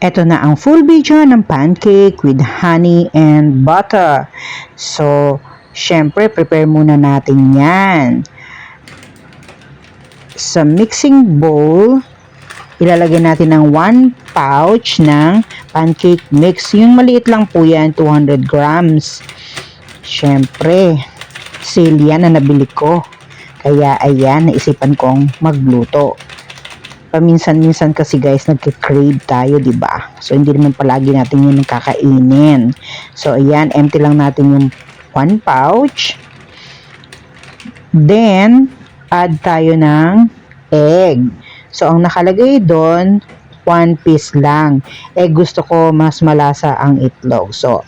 Ito na ang full video ng pancake with honey and butter. So, syempre, prepare muna natin yan. Sa mixing bowl, ilalagay natin ng 1 pouch ng pancake mix. Yung maliit lang po yan, 200 grams. Syempre, sale yan na nabili ko. Kaya ayan, naisipan kong magluto. Paminsan-minsan kasi guys, nagka-crave tayo, di ba? So, hindi naman palagi natin yun kakainin. So, ayan, empty lang natin yung 1 pouch. Then, add tayo ng egg. So, ang nakalagay doon, 1 piece lang. Gusto ko mas malasa ang itlog. So,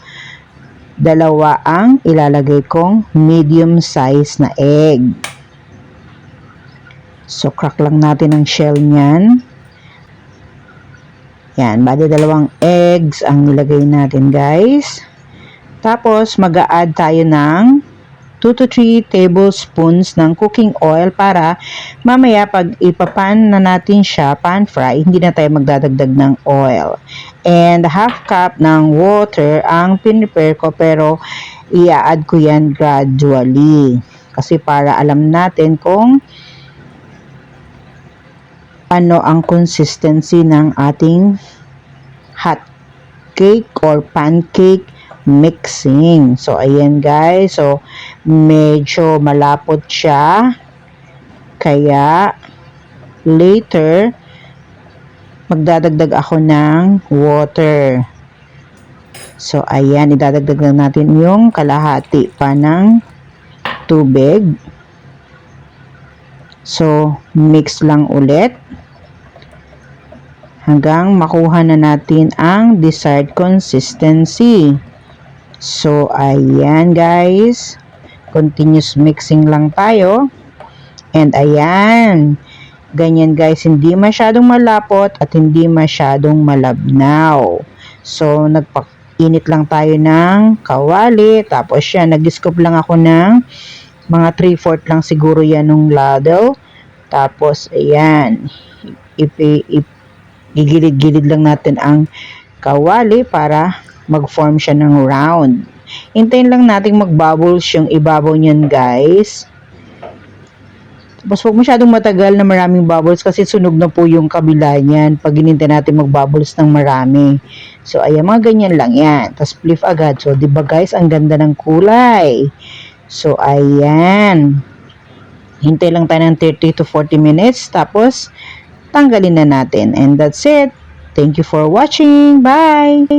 2 ang ilalagay kong medium size na egg. So, crack lang natin ang shell niyan. Yan, bali 2 eggs ang nilagay natin, guys. Tapos, mag-a-add tayo ng 2 to 3 tablespoons ng cooking oil para mamaya pag ipapan na natin siya, pan fry, hindi na tayo magdadagdag ng oil. And half cup ng water ang pinrepare ko, pero i-add ko yan gradually. Kasi para alam natin kung ano ang consistency ng ating hot cake or pancake mixing. So, ayan guys. So, medyo malapot siya. Kaya, later, magdadagdag ako ng water. So, ayan. Idadagdag na natin yung kalahati pa ng tubig. So, mix lang ulit hanggang makuha na natin ang desired consistency. So, ayan guys. Continuous mixing lang tayo. And ayan. Ganyan guys, hindi masyadong malapot at hindi masyadong malabnaw. So, nagpainit lang tayo ng kawali. Tapos yan, nag-scoop lang ako ng mga 3/4 lang siguro yan ng ladle. Tapos, ayan. Gigilid-gilid lang natin ang kawali para mag-form siya ng round. Hintayin lang natin mag-bubbles yung ibabaw niyan, guys. Tapos, huwag masyadong matagal na maraming bubbles kasi sunog na po yung kabila niyan pag hinintay natin mag-bubbles ng marami. So, ayan, mga ganyan lang yan. Tapos, flip agad. So, diba guys, ang ganda ng kulay. So, ayan. Hintay lang tayo ng 30 to 40 minutes. Tapos, tanggalin na natin. And that's it. Thank you for watching. Bye!